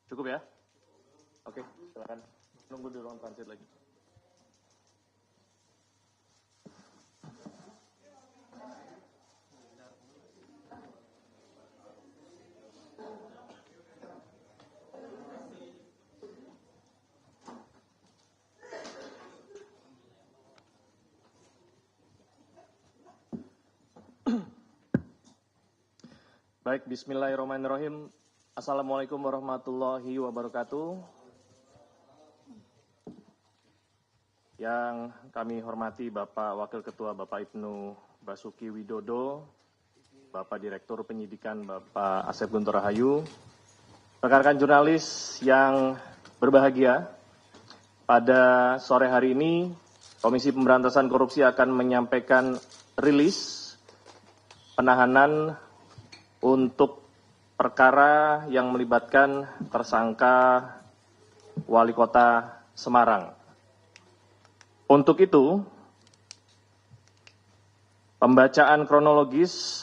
Cukup ya? Oke, silakan. Nunggu di ruang transit lagi. Baik, bismillahirrahmanirrahim. Assalamualaikum warahmatullahi wabarakatuh. Yang kami hormati Bapak Wakil Ketua Bapak Ibnu Basuki Widodo, Bapak Direktur Penyidikan Bapak Asep Guntur Rahayu, rekan-rekan jurnalis yang berbahagia, pada sore hari ini Komisi Pemberantasan Korupsi akan menyampaikan rilis penahanan untuk perkara yang melibatkan tersangka Wali Kota Semarang. Untuk itu, pembacaan kronologis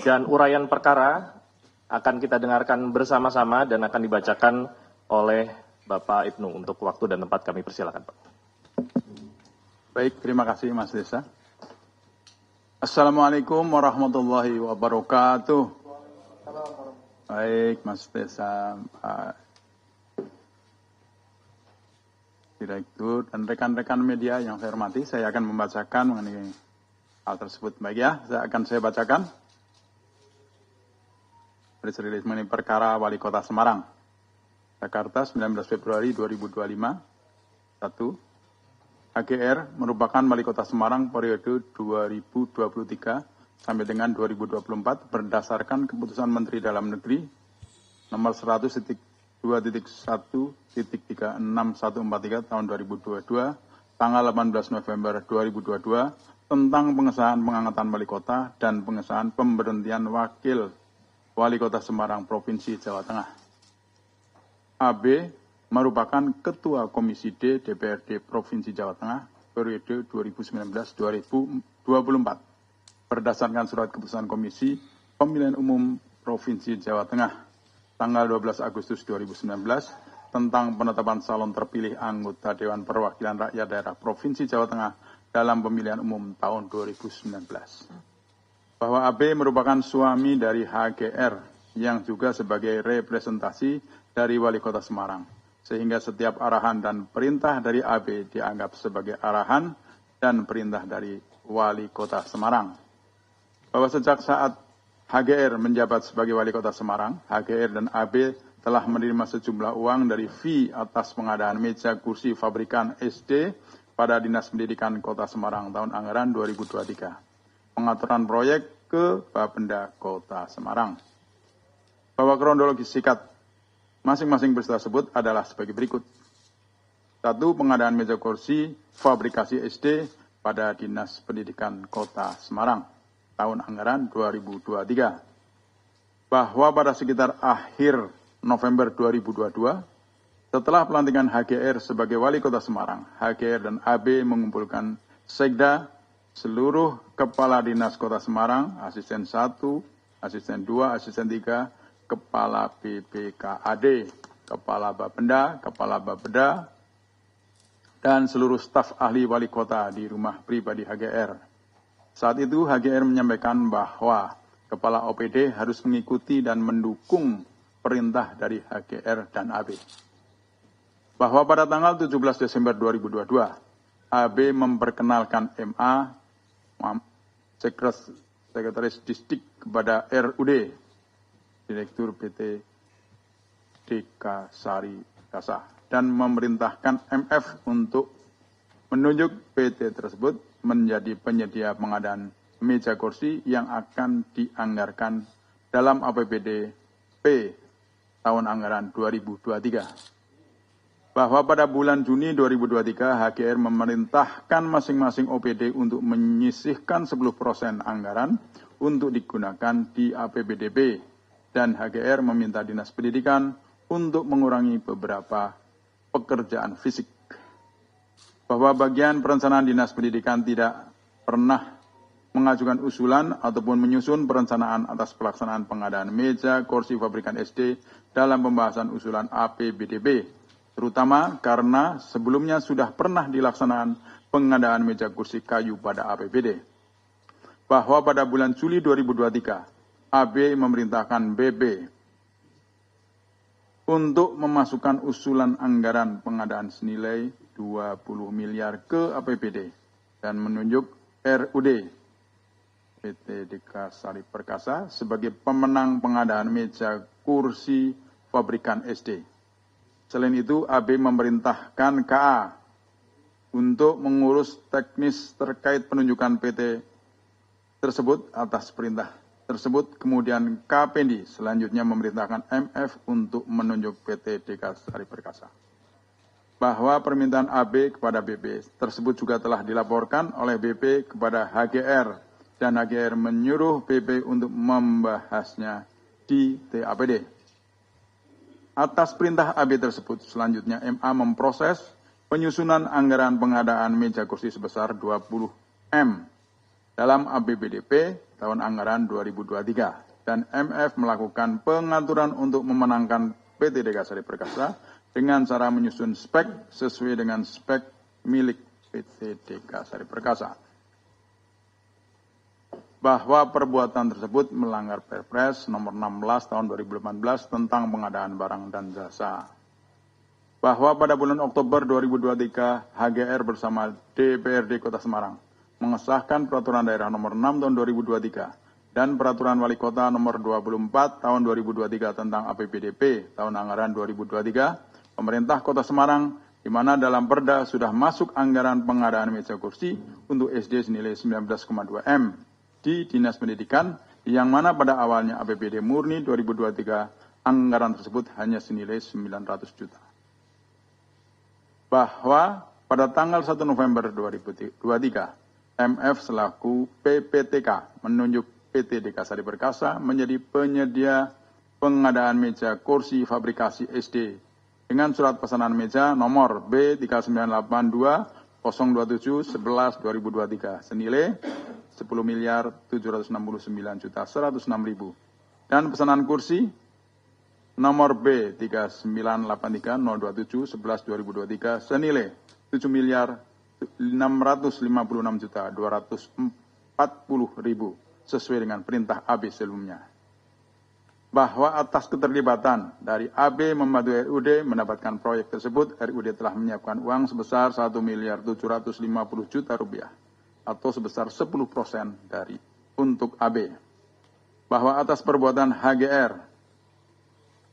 dan uraian perkara akan kita dengarkan bersama-sama dan akan dibacakan oleh Bapak Ibnu. Untuk waktu dan tempat kami persilakan, Pak. Baik, terima kasih Mas Desa. Assalamualaikum warahmatullahi wabarakatuh. Baik, Mas Desa, Pak Direktur, dan rekan-rekan media yang saya hormati, saya akan membacakan mengenai hal tersebut. Baik ya, saya bacakan. Rilis mengenai perkara Wali Kota Semarang. Jakarta, 19 Februari 2025. 1. HGR merupakan Wali Kota Semarang periode 2023 sampai dengan 2024 berdasarkan Keputusan Menteri Dalam Negeri nomor 100.2.1.36143 tahun 2022 tanggal 18 November 2022 tentang pengesahan pengangkatan Wali Kota dan pengesahan pemberhentian Wakil Wali Kota Semarang Provinsi Jawa Tengah. AB merupakan Ketua Komisi D DPRD Provinsi Jawa Tengah periode 2019-2024 berdasarkan surat keputusan Komisi Pemilihan Umum Provinsi Jawa Tengah tanggal 12 Agustus 2019 tentang penetapan calon terpilih anggota Dewan Perwakilan Rakyat Daerah Provinsi Jawa Tengah dalam pemilihan umum tahun 2019. Bahwa AB merupakan suami dari HGR yang juga sebagai representasi dari Wali Kota Semarang. Sehingga setiap arahan dan perintah dari AB dianggap sebagai arahan dan perintah dari Wali Kota Semarang. Bahwa sejak saat HGR menjabat sebagai Wali Kota Semarang, HGR dan AB telah menerima sejumlah uang dari fee atas pengadaan meja kursi fabrikan SD pada Dinas Pendidikan Kota Semarang tahun anggaran 2023. Pengaturan proyek ke Bapenda Kota Semarang. Bahwa kronologi sikat masing-masing peristiwa tersebut adalah sebagai berikut. 1. Pengadaan meja kursi fabrikasi SD pada Dinas Pendidikan Kota Semarang tahun anggaran 2023. Bahwa pada sekitar akhir November 2022, setelah pelantikan HGR sebagai Wali Kota Semarang, HGR dan AB mengumpulkan sekda seluruh Kepala Dinas Kota Semarang, Asisten 1, Asisten 2, Asisten 3, Kepala BPKAD, Kepala Bapenda, Kepala Bapeda, dan seluruh staf ahli wali kota di rumah pribadi HGR. Saat itu HGR menyampaikan bahwa Kepala OPD harus mengikuti dan mendukung perintah dari HGR dan AB. Bahwa pada tanggal 17 Desember 2022, AB memperkenalkan MA, Sekretaris Distrik kepada RUD, Direktur PT DK Sari Kasa, dan memerintahkan MF untuk menunjuk PT tersebut menjadi penyedia pengadaan meja kursi yang akan dianggarkan dalam APBD P tahun anggaran 2023. Bahwa pada bulan Juni 2023 HGR memerintahkan masing-masing OPD untuk menyisihkan 10% anggaran untuk digunakan di APBDP. Dan HGR meminta Dinas Pendidikan untuk mengurangi beberapa pekerjaan fisik. Bahwa bagian perencanaan Dinas Pendidikan tidak pernah mengajukan usulan ataupun menyusun perencanaan atas pelaksanaan pengadaan meja kursi pabrikan SD dalam pembahasan usulan APBDP, terutama karena sebelumnya sudah pernah dilaksanakan pengadaan meja kursi kayu pada APBD. Bahwa pada bulan Juli 2023, AB memerintahkan BB untuk memasukkan usulan anggaran pengadaan senilai 20 miliar ke APBD dan menunjuk RUD PT Deka Sari Perkasa sebagai pemenang pengadaan meja kursi pabrikan SD. Selain itu, AB memerintahkan KA untuk mengurus teknis terkait penunjukan PT tersebut atas perintah tersebut. Kemudian Kapendi selanjutnya memerintahkan MF untuk menunjuk PT Deka Sari Perkasa. Bahwa permintaan AB kepada BP tersebut juga telah dilaporkan oleh BP kepada HGR dan HGR menyuruh BP untuk membahasnya di TAPD. Atas perintah AB tersebut, selanjutnya MA memproses penyusunan anggaran pengadaan meja kursi sebesar 20 M dalam APBDP tahun anggaran 2023 dan MF melakukan pengaturan untuk memenangkan PT Deka Sari Perkasa dengan cara menyusun spek sesuai dengan spek milik PT Deka Sari Perkasa. Bahwa perbuatan tersebut melanggar Perpres nomor 16 tahun 2018 tentang pengadaan barang dan jasa. Bahwa pada bulan Oktober 2023 HGR bersama DPRD Kota Semarang mengesahkan Peraturan Daerah nomor 6 tahun 2023 dan Peraturan Wali Kota nomor 24 tahun 2023 tentang APBDP tahun anggaran 2023, pemerintah Kota Semarang di mana dalam Perda sudah masuk anggaran pengadaan meja kursi untuk SD senilai 19,2 M di Dinas Pendidikan, yang mana pada awalnya APBD murni 2023 anggaran tersebut hanya senilai 900 juta. Bahwa pada tanggal 1 November 2023, MF selaku PPTK menunjuk PT Deka Sari Perkasa menjadi penyedia pengadaan meja kursi fabrikasi SD dengan surat pesanan meja nomor B3982-027-11-2023 senilai 10.769.106.000 dan pesanan kursi nomor B3983-027-11-2023 senilai 7.656.240.000 sesuai dengan perintah AB sebelumnya. Bahwa atas keterlibatan dari AB membantu RUD mendapatkan proyek tersebut, RUD telah menyiapkan uang sebesar 1.750.000.000 rupiah atau sebesar 10% dari untuk AB. Bahwa atas perbuatan HGR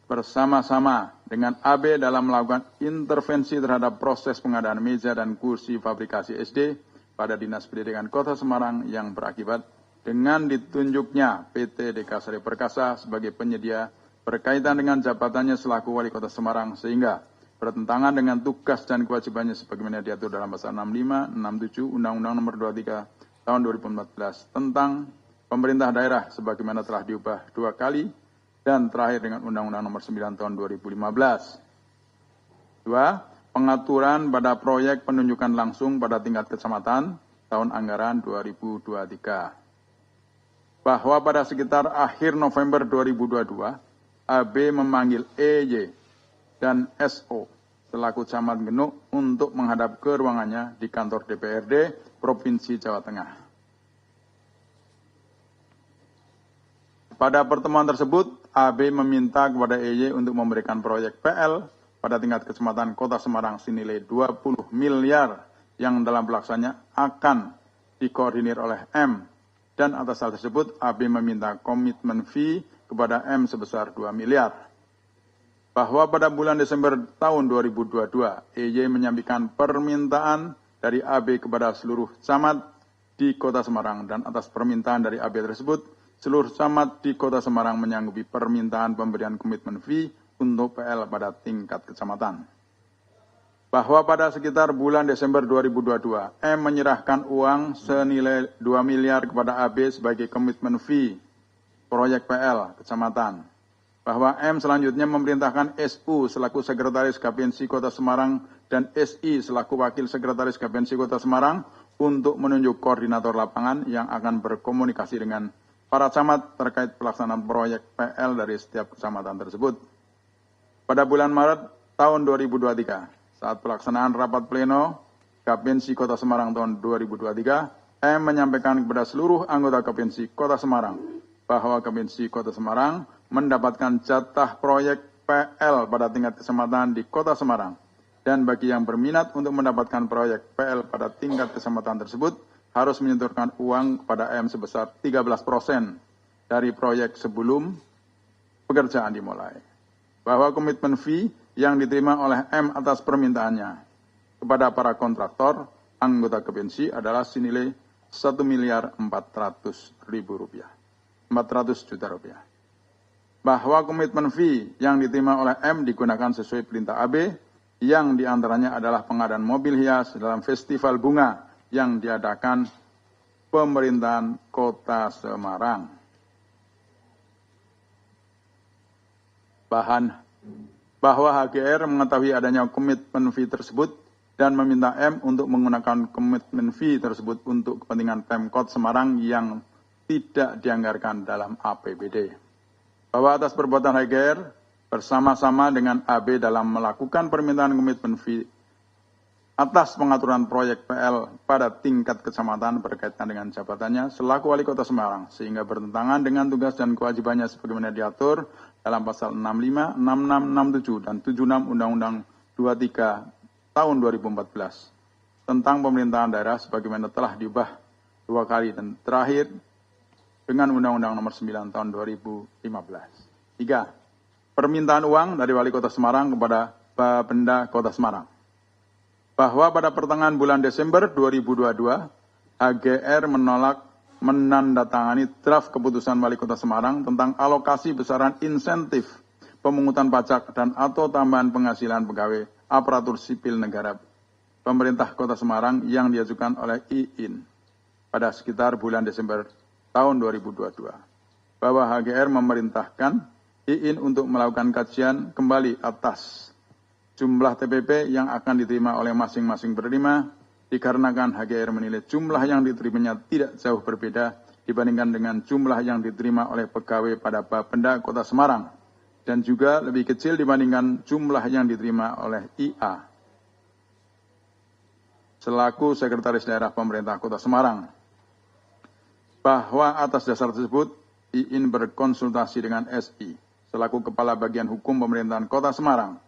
bersama-sama dengan AB dalam melakukan intervensi terhadap proses pengadaan meja dan kursi fabrikasi SD pada Dinas Pendidikan Kota Semarang yang berakibat dengan ditunjuknya PT Deka Sari Perkasa sebagai penyedia berkaitan dengan jabatannya selaku Wali Kota Semarang sehingga bertentangan dengan tugas dan kewajibannya sebagaimana diatur dalam pasal 65, 67 Undang-Undang Nomor 23 Tahun 2014 tentang pemerintah daerah sebagaimana telah diubah 2 kali dan terakhir dengan Undang-Undang Nomor 9 Tahun 2015. 2. Pengaturan pada proyek penunjukan langsung pada tingkat kecamatan tahun anggaran 2023. Bahwa pada sekitar akhir November 2022, AB memanggil EY dan SO selaku Camat Genuk untuk menghadap ke ruangannya di kantor DPRD Provinsi Jawa Tengah. Pada pertemuan tersebut, AB meminta kepada EY untuk memberikan proyek PL pada tingkat kecamatan Kota Semarang senilai 20 miliar yang dalam pelaksanaannya akan dikoordinir oleh M. Dan atas hal tersebut, AB meminta komitmen fee kepada M sebesar 2 miliar. Bahwa pada bulan Desember tahun 2022, EY menyampaikan permintaan dari AB kepada seluruh camat di Kota Semarang dan atas permintaan dari AB tersebut, seluruh camat di Kota Semarang menyanggupi permintaan pemberian komitmen fee untuk PL pada tingkat kecamatan. Bahwa pada sekitar bulan Desember 2022, M menyerahkan uang senilai 2 miliar kepada AB sebagai komitmen fee proyek PL kecamatan. Bahwa M selanjutnya memerintahkan SU selaku Sekretaris Gapensi Kota Semarang dan SI selaku Wakil Sekretaris Gapensi Kota Semarang untuk menunjuk koordinator lapangan yang akan berkomunikasi dengan para camat terkait pelaksanaan proyek PL dari setiap kecamatan tersebut. Pada bulan Maret tahun 2023, saat pelaksanaan rapat pleno Kapinsi Kota Semarang tahun 2023, M menyampaikan kepada seluruh anggota Kapinsi Kota Semarang bahwa Kapinsi Kota Semarang mendapatkan jatah proyek PL pada tingkat kecamatan di Kota Semarang. Dan bagi yang berminat untuk mendapatkan proyek PL pada tingkat kecamatan tersebut, harus menyetorkan uang kepada M sebesar 13% dari proyek sebelum pekerjaan dimulai. Bahwa komitmen fee yang diterima oleh M atas permintaannya kepada para kontraktor anggota Kapinsi adalah senilai Rp1.400.000. 400 juta rupiah. Bahwa komitmen fee yang diterima oleh M digunakan sesuai perintah AB, yang diantaranya adalah pengadaan mobil hias dalam festival bunga yang diadakan pemerintahan Kota Semarang. Bahwa HGR mengetahui adanya komitmen fee tersebut dan meminta M untuk menggunakan komitmen fee tersebut untuk kepentingan Pemkot Semarang yang tidak dianggarkan dalam APBD. Bahwa atas perbuatan HGR bersama-sama dengan AB dalam melakukan permintaan komitmen fee atas pengaturan proyek PL pada tingkat kecamatan berkaitan dengan jabatannya selaku Wali Kota Semarang, sehingga bertentangan dengan tugas dan kewajibannya sebagaimana diatur dalam pasal 65, 66, 67, dan 76 Undang-Undang 23 tahun 2014 tentang pemerintahan daerah sebagaimana telah diubah 2 kali dan terakhir dengan Undang-Undang Nomor 9 tahun 2015. 3. Permintaan uang dari Wali Kota Semarang kepada Bapenda Kota Semarang. Bahwa pada pertengahan bulan Desember 2022, HGR menolak menandatangani draft keputusan Wali Kota Semarang tentang alokasi besaran insentif pemungutan pajak dan atau tambahan penghasilan pegawai aparatur sipil negara pemerintah Kota Semarang yang diajukan oleh IIN pada sekitar bulan Desember tahun 2022. Bahwa HGR memerintahkan IIN untuk melakukan kajian kembali atas jumlah TPP yang akan diterima oleh masing-masing penerima, dikarenakan HGR menilai jumlah yang diterimanya tidak jauh berbeda dibandingkan dengan jumlah yang diterima oleh pegawai pada Bapenda Kota Semarang, dan juga lebih kecil dibandingkan jumlah yang diterima oleh IA selaku Sekretaris Daerah Pemerintah Kota Semarang. Bahwa atas dasar tersebut, IIN berkonsultasi dengan SI selaku Kepala Bagian Hukum Pemerintahan Kota Semarang,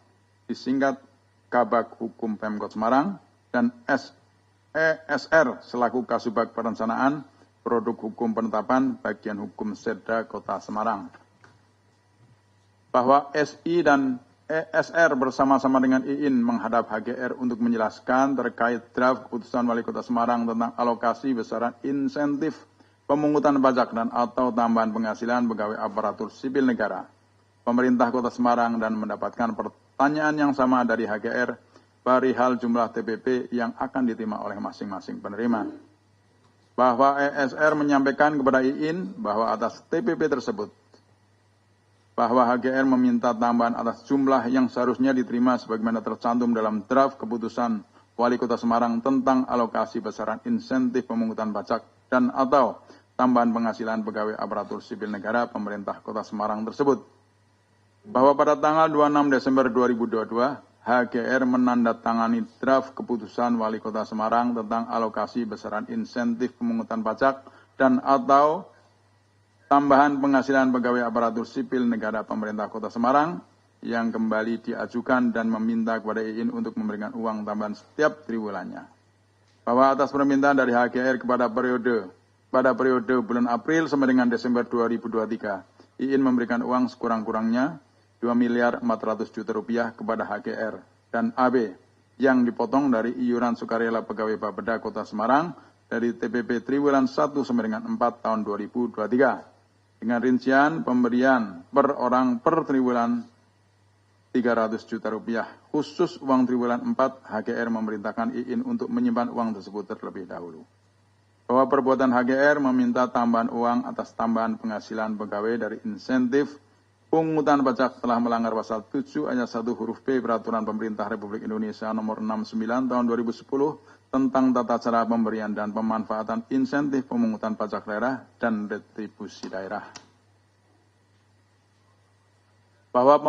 disingkat Kabag Hukum Pemkot Semarang, dan ESR selaku Kasubag Perencanaan Produk Hukum Penetapan Bagian Hukum Sedda Kota Semarang. Bahwa SI dan ESR bersama-sama dengan IIN menghadap HGR untuk menjelaskan terkait draft keputusan Wali Kota Semarang tentang alokasi besaran insentif pemungutan pajak dan atau tambahan penghasilan pegawai aparatur sipil negara pemerintah Kota Semarang, dan mendapatkan pertanyaan yang sama dari HGR perihal jumlah TPP yang akan diterima oleh masing-masing penerima. Bahwa ESR menyampaikan kepada IIN bahwa atas TPP tersebut, bahwa HGR meminta tambahan atas jumlah yang seharusnya diterima sebagaimana tercantum dalam draft keputusan Wali Kota Semarang tentang alokasi besaran insentif pemungutan pajak dan atau tambahan penghasilan pegawai aparatur sipil negara pemerintah Kota Semarang tersebut. Bahwa pada tanggal 26 Desember 2022, HGR menandatangani draft keputusan Wali Kota Semarang tentang alokasi besaran insentif pemungutan pajak dan atau tambahan penghasilan pegawai aparatur sipil negara pemerintah Kota Semarang yang kembali diajukan dan meminta kepada IIN untuk memberikan uang tambahan setiap triwulannya. Bahwa atas permintaan dari HGR pada periode bulan April sampai dengan Desember 2023, IIN memberikan uang sekurang-kurangnya Rp2.400.000.000 kepada HGR dan AB yang dipotong dari iuran sukarela pegawai Bapeda Kota Semarang dari TPP triwulan 1 sampai dengan 4 tahun 2023 dengan rincian pemberian per orang per triwulan Rp300 juta. Khusus uang triwulan 4, HGR memerintahkan IIN untuk menyimpan uang tersebut terlebih dahulu. Bahwa perbuatan HGR meminta tambahan uang atas tambahan penghasilan pegawai dari insentif pungutan pajak telah melanggar pasal 7 ayat 1 huruf B Peraturan Pemerintah Republik Indonesia nomor 69 tahun 2010 tentang tata cara pemberian dan pemanfaatan insentif pemungutan pajak daerah dan retribusi daerah. Bahwa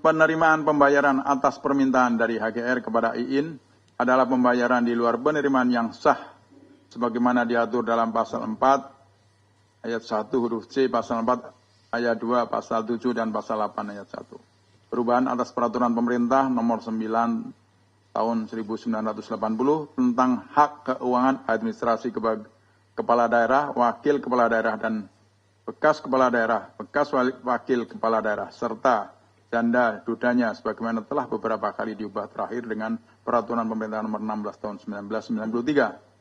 penerimaan pembayaran atas permintaan dari HGR kepada IIN adalah pembayaran di luar penerimaan yang sah sebagaimana diatur dalam pasal 4 ayat 1 huruf C, pasal 4 ayat 2, pasal 7 dan pasal 8 ayat 1. Perubahan atas peraturan pemerintah nomor 9 tahun 1980 tentang hak keuangan administrasi kepala daerah, wakil kepala daerah dan bekas kepala daerah, bekas wakil kepala daerah, serta janda dudanya sebagaimana telah beberapa kali diubah terakhir dengan peraturan pemerintah nomor 16 tahun 1993.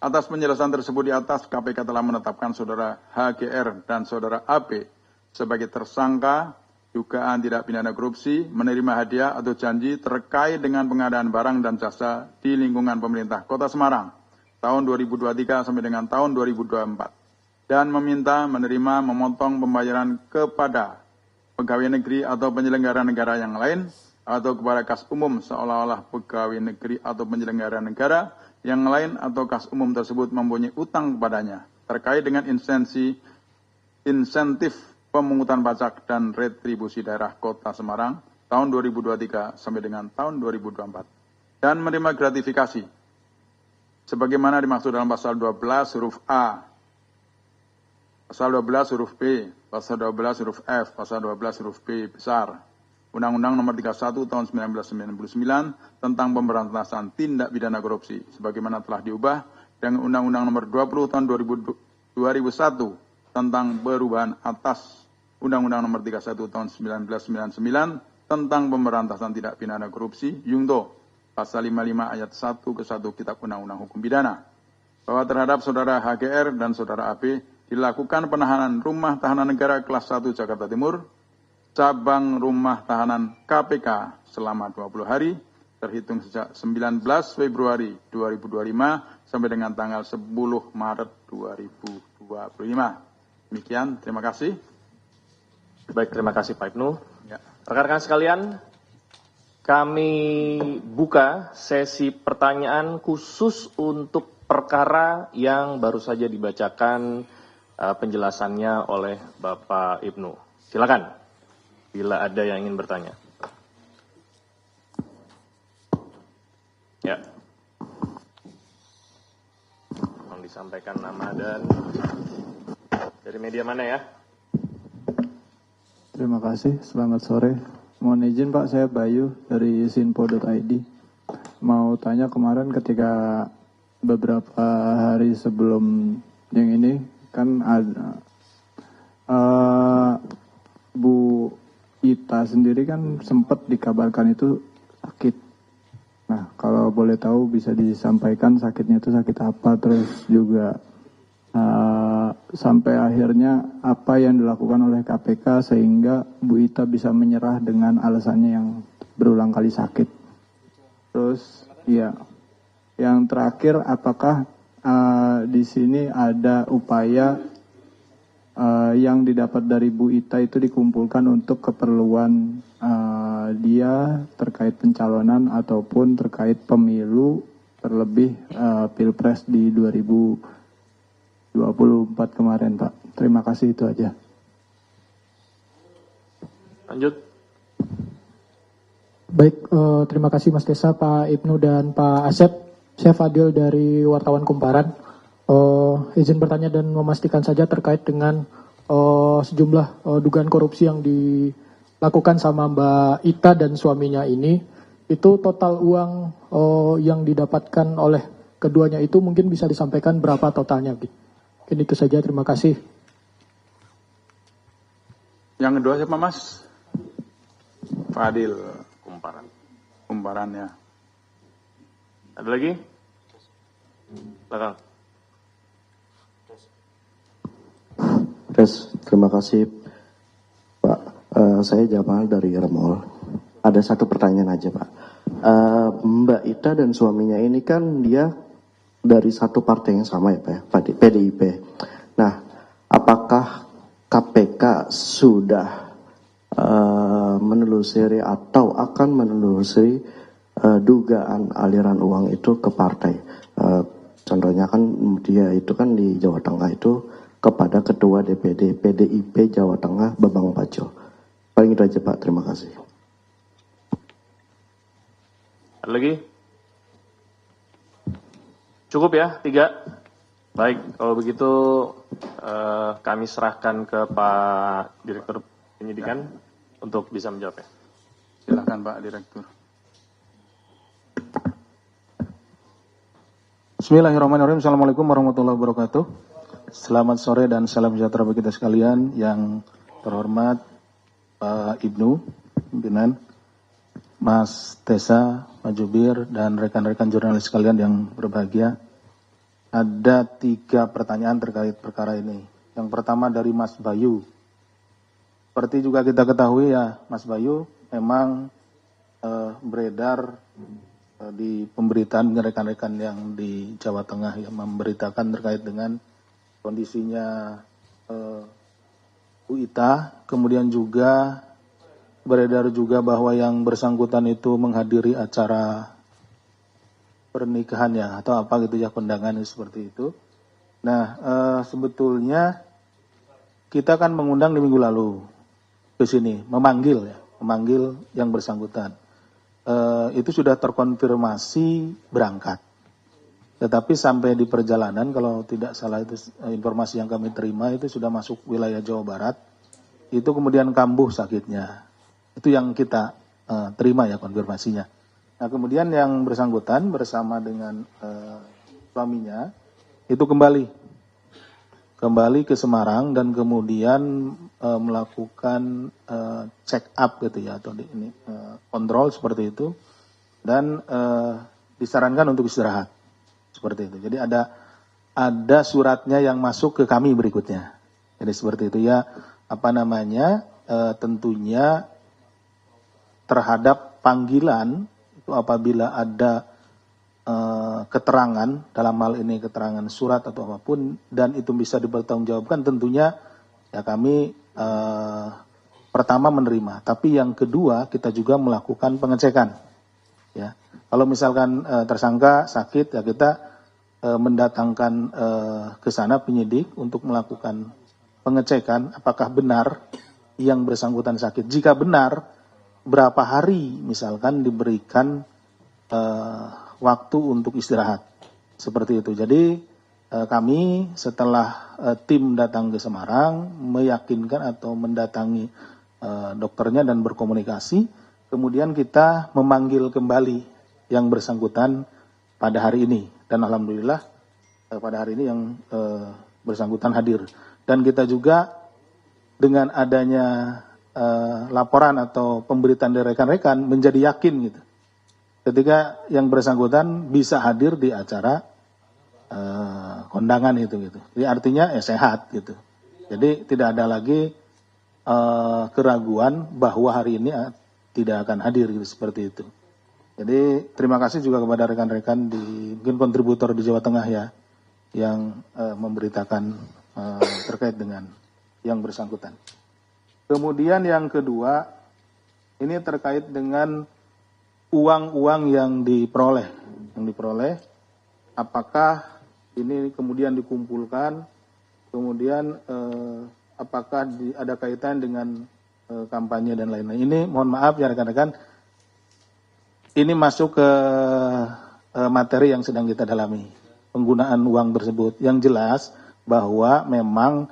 Atas penjelasan tersebut di atas, KPK telah menetapkan saudara HGR dan saudara AP sebagai tersangka dugaan tidak pidana korupsi, menerima hadiah atau janji terkait dengan pengadaan barang dan jasa di lingkungan pemerintah Kota Semarang tahun 2023 sampai dengan tahun 2024. Dan meminta menerima memotong pembayaran kepada pegawai negeri atau penyelenggara negara yang lain atau kepada kas umum seolah-olah pegawai negeri atau penyelenggara negara yang lain atau kas umum tersebut mempunyai utang kepadanya terkait dengan insentif pemungutan pajak dan retribusi daerah Kota Semarang tahun 2023 sampai dengan tahun 2024 dan menerima gratifikasi sebagaimana dimaksud dalam pasal 12 huruf A, pasal 12 huruf B, pasal 12 huruf F, pasal 12 huruf B besar, Undang-Undang nomor 31 tahun 1999 tentang pemberantasan tindak pidana korupsi, sebagaimana telah diubah dengan Undang-Undang nomor 20 tahun 2001 tentang perubahan atas Undang-Undang nomor 31 tahun 1999 tentang pemberantasan tindak pidana korupsi, Yungto, pasal 55 ayat 1 ke 1 Kitab Undang-Undang Hukum Pidana, bahwa terhadap saudara HGR dan saudara AP dilakukan penahanan rumah tahanan negara kelas 1 Jakarta Timur, cabang rumah tahanan KPK selama 20 hari, terhitung sejak 19 Februari 2025 sampai dengan tanggal 10 Maret 2025. Demikian, terima kasih. Baik, terima kasih Pak Ibnu. Ya. Rekan-rekan sekalian, kami buka sesi pertanyaan khusus untuk perkara yang baru saja dibacakan penjelasannya oleh Bapak Ibnu. Silakan, bila ada yang ingin bertanya. Ya. Mohon disampaikan nama dan dari media mana ya? Terima kasih, selamat sore. Mohon izin Pak, saya Bayu dari sinpo.id. Mau tanya kemarin ketika beberapa hari sebelum yang ini, kan ada Bu Ita sendiri kan sempat dikabarkan itu sakit. Nah, kalau boleh tahu bisa disampaikan sakitnya itu sakit apa, terus juga sampai akhirnya apa yang dilakukan oleh KPK sehingga Bu Ita bisa menyerah dengan alasannya yang berulang kali sakit. Terus, ya, yang terakhir apakah di sini ada upaya yang didapat dari Bu Ita itu dikumpulkan untuk keperluan dia terkait pencalonan ataupun terkait pemilu terlebih Pilpres di 2024 kemarin Pak. Terima kasih, itu aja. Lanjut. Baik, terima kasih Mas Desa, Pak Ibnu dan Pak Asep. Saya Fadil dari Wartawan Kumparan. Izin bertanya dan memastikan saja terkait dengan sejumlah dugaan korupsi yang dilakukan sama Mbak Ita dan suaminya ini. Itu total uang yang didapatkan oleh keduanya itu mungkin bisa disampaikan berapa totalnya? Mungkin itu saja, terima kasih. Yang kedua siapa Mas? Fadil. Kumparan ya. Ada lagi? Belakang. Terima kasih Pak. Saya Jamal dari Remol. Ada satu pertanyaan aja Pak. Mbak Ita dan suaminya ini kan dia dari satu partai yang sama ya Pak, PDIP. Nah, apakah KPK sudah menelusuri atau akan menelusuri dugaan aliran uang itu ke partai. Contohnya kan dia itu kan di Jawa Tengah itu kepada Ketua DPD PDIP Jawa Tengah Bambang Pacul. Paling itu aja Pak, terima kasih. Ada lagi? Cukup ya, 3. Baik, kalau begitu kami serahkan ke Pak Direktur Penyidikan untuk bisa menjawabnya. Silakan Pak Direktur. Bismillahirrahmanirrahim. Assalamualaikum warahmatullahi wabarakatuh. Selamat sore dan salam sejahtera bagi kita sekalian. Yang terhormat Pak Ibnu, pimpinan, Mas Tessa, Pak Jubir, dan rekan-rekan jurnalis sekalian yang berbahagia. Ada 3 pertanyaan terkait perkara ini. Yang pertama dari Mas Bayu. Seperti juga kita ketahui ya, Mas Bayu memang beredar di pemberitaan rekan-rekan yang di Jawa Tengah yang memberitakan terkait dengan kondisinya Bu Ita, kemudian juga beredar juga bahwa yang bersangkutan itu menghadiri acara pernikahannya atau apa gitu ya, kondangan seperti itu. Nah, sebetulnya kita kan mengundang di minggu lalu ke sini, memanggil yang bersangkutan. Itu sudah terkonfirmasi berangkat. Tetapi sampai di perjalanan, kalau tidak salah itu informasi yang kami terima itu sudah masuk wilayah Jawa Barat, itu kemudian kambuh sakitnya. Itu yang kita terima ya konfirmasinya. Nah kemudian yang bersangkutan bersama dengan suaminya itu kembali ke Semarang dan kemudian melakukan check up gitu ya, atau kontrol seperti itu, dan disarankan untuk istirahat seperti itu. Jadi ada suratnya yang masuk ke kami berikutnya. Jadi seperti itu ya, tentunya terhadap panggilan itu apabila ada keterangan, dalam hal ini keterangan surat atau apapun, dan itu bisa dipertanggungjawabkan, tentunya ya kami pertama menerima, tapi yang kedua kita juga melakukan pengecekan. Ya, kalau misalkan tersangka sakit ya kita mendatangkan ke sana penyidik untuk melakukan pengecekan apakah benar yang bersangkutan sakit. Jika benar, berapa hari misalkan diberikan waktu untuk istirahat seperti itu. Jadi kami setelah tim datang ke Semarang meyakinkan atau mendatangi dokternya dan berkomunikasi, kemudian kita memanggil kembali yang bersangkutan pada hari ini, dan alhamdulillah pada hari ini yang bersangkutan hadir, dan kita juga dengan adanya laporan atau pemberitaan dari rekan-rekan menjadi yakin gitu ketika yang bersangkutan bisa hadir di acara kondangan itu gitu. Jadi artinya sehat gitu. Jadi tidak ada lagi keraguan bahwa hari ini tidak akan hadir gitu, seperti itu. Jadi terima kasih juga kepada rekan-rekan di mungkin kontributor di Jawa Tengah ya yang memberitakan terkait dengan yang bersangkutan. Kemudian yang kedua ini terkait dengan uang-uang yang diperoleh, apakah ini kemudian dikumpulkan, kemudian apakah ada kaitan dengan kampanye dan lain-lain. Ini mohon maaf ya rekan-rekan, ini masuk ke materi yang sedang kita dalami, penggunaan uang tersebut. Yang jelas bahwa memang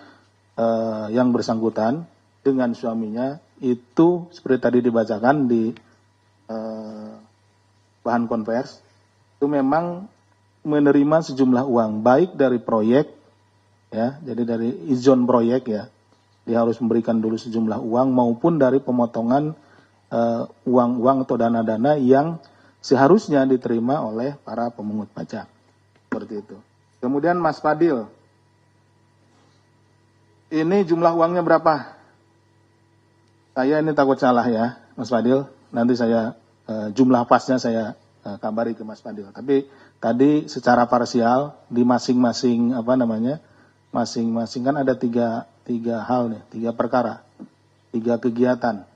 yang bersangkutan dengan suaminya itu seperti tadi dibacakan di bahan konvers, itu memang menerima sejumlah uang, baik dari proyek, ya, jadi dari izin proyek ya, dia harus memberikan dulu sejumlah uang, maupun dari pemotongan uang-uang atau dana-dana yang seharusnya diterima oleh para pemungut pajak, seperti itu. Kemudian Mas Fadil, ini jumlah uangnya berapa? Saya ini takut salah ya, Mas Fadil, nanti saya jumlah pasnya saya kabari ke Mas Fadil. Tapi tadi secara parsial di masing-masing masing-masing kan ada tiga hal nih, 3 perkara, 3 kegiatan.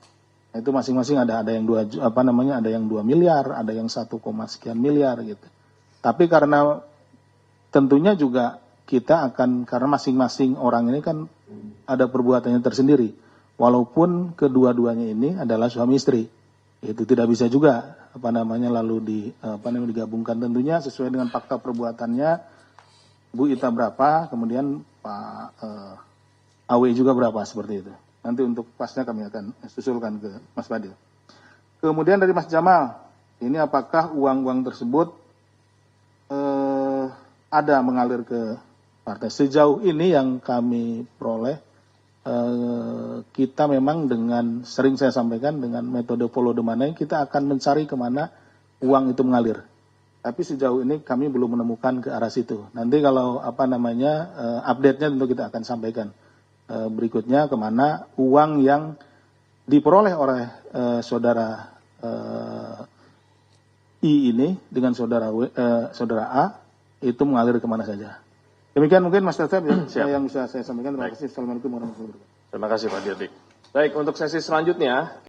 Nah, itu masing-masing ada yang 2 ada yang 2 miliar, ada yang 1, sekian miliar gitu. Tapi karena tentunya juga kita akan, karena masing-masing orang ini kan ada perbuatannya tersendiri. Walaupun kedua-duanya ini adalah suami istri, itu tidak bisa juga lalu digabungkan. Tentunya sesuai dengan fakta perbuatannya, Bu Ita berapa, kemudian Pak AW juga berapa, seperti itu. Nanti untuk pasnya kami akan susulkan ke Mas Fadil. Kemudian dari Mas Jamal, ini apakah uang-uang tersebut ada mengalir ke partai? Sejauh ini yang kami peroleh, kita memang dengan, sering saya sampaikan, dengan metode follow the money, kita akan mencari kemana uang itu mengalir. Tapi sejauh ini kami belum menemukan ke arah situ. Nanti kalau update-nya tentu kita akan sampaikan berikutnya kemana uang yang diperoleh oleh saudara I ini dengan saudara A itu mengalir kemana saja. Demikian mungkin Mas Tetep yang bisa saya sampaikan. Terima kasih. Assalamualaikum warahmatullahi wabarakatuh. Terima kasih Pak Dirdik. Baik, untuk sesi selanjutnya